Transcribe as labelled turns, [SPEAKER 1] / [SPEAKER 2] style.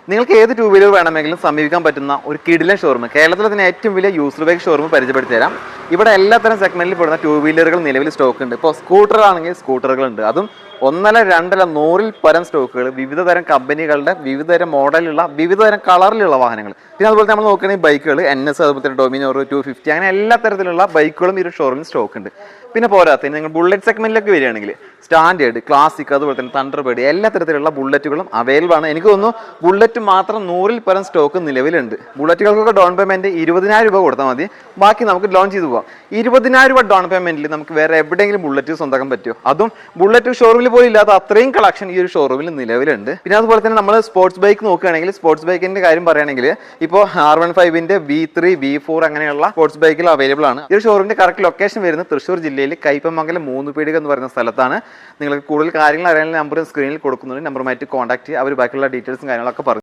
[SPEAKER 1] നിങ്ങൾക്ക് ഏത് two wheeler വേണമെങ്കിലും സമീപിക്കാൻ പറ്റുന്ന ഒരു കിടിലൻ ഷോറൂം, കേരളത്തിലെ തന്നെ ഏറ്റവും വലിയ യൂസ്ഡ് ബൈക്ക് ഷോറൂം പരിചയപ്പെടുത്തി തരാം. ഇവിടെ എല്ലാത്തരം സെഗ്മെന്റിൽ പെടുന്ന ടൂ വീലറുകൾ നിലവിൽ സ്റ്റോക്ക് ഉണ്ട്. ഇപ്പോൾ സ്കൂട്ടർ ആണെങ്കിൽ സ്കൂട്ടറുകളുണ്ട്, അതും 1 2 100 പരം സ്റ്റോക്കുകൾ, വിവിധ തരം കമ്പനികളുടെ വിവിധ തരം മോഡലുള്ള വിവിധ തരം കളറിലുള്ള വാഹനങ്ങൾ. പിന്നെ അതുപോലെ നമ്മൾ നോക്കുകയാണെങ്കിൽ ബൈക്കുകൾ NS, അതുപോലെ തന്നെ ഡൊമിനോർ 250, അങ്ങനെ എല്ലാ തരത്തിലുള്ള ബൈക്കുകളും ഈ ഒരു ഷോറൂമിൽ സ്റ്റോക്ക് ഉണ്ട്. പിന്നെ പോരാത്തതിന് നിങ്ങൾ ബുള്ളറ്റ് സെഗ്മെന്റിലേക്ക് വരികയാണെങ്കിൽ സ്റ്റാൻഡേർഡ്, ക്ലാസിക്, അതുപോലെ തന്നെ തണ്ടർബേർഡ് എല്ലാ തരത്തിലുള്ള ബുള്ളറ്റുകളും അവൈലബിൾ ആണ്. എനിക്ക് തോന്നുന്നു ബുള്ളറ്റ് മാത്രം 100 പരം സ്റ്റോക്ക് നിലവിലുണ്ട്. ബുള്ളറ്റുകൾക്കൊക്കെ ഡൗൺ പേയ്മെന്റ് 20,000 രൂപ കൊടുത്താൽ മതി, ബാക്കി നമുക്ക് ലോഞ്ച് ചെയ്തു പോകാം. 20,000 രൂപ ഡൗൺ പേയ്മെന്റിൽ നമുക്ക് വേറെ എവിടെയെങ്കിലും ബുള്ളറ്റ് സ്വന്തമാക്കാൻ പറ്റുമോ? അതും ബുള്ളറ്റ് ഷോറൂമിൽ പോലും ഇല്ലാത്ത അത്രയും കളക്ഷൻ ഈ ഒരു ഷോറൂമിൽ നിലവിലുണ്ട്. പിന്നെ അതുപോലെ തന്നെ നമ്മൾ സ്പോർട്സ് ബൈക്ക് നോക്കുകയാണെങ്കിൽ, സ്പോർട്സ് ബൈക്കിന്റെ കാര്യം പറയുകയാണെങ്കിൽ ഇപ്പോൾ R15ന്റെ V3, V4 അങ്ങനെയുള്ള സ്പോർട്സ് ബൈക്കുകൾ അവൈലബിൾ ആണ്. ഈ ഒരു ഷോറൂമിന്റെ കറക്റ്റ് ലൊക്കേഷൻ വരുന്നത് തൃശ്ശൂർ ജില്ലയിൽ കൈപ്പമംഗലം 3 പീടിക എന്ന് പറയുന്ന സ്ഥലത്താണ്. നിങ്ങൾക്ക് കൂടുതൽ കാര്യങ്ങൾ അറിയാനുള്ള നമ്പർ സ്ക്രീനിൽ കൊടുക്കുന്നുണ്ട്, നമ്പറുമായിട്ട് കോൺടാക്ട് ചെയ്യുക. അവർ ബാക്കിയുള്ള ഡീറ്റെയിൽസും കാര്യങ്ങളൊക്കെ പറഞ്ഞു.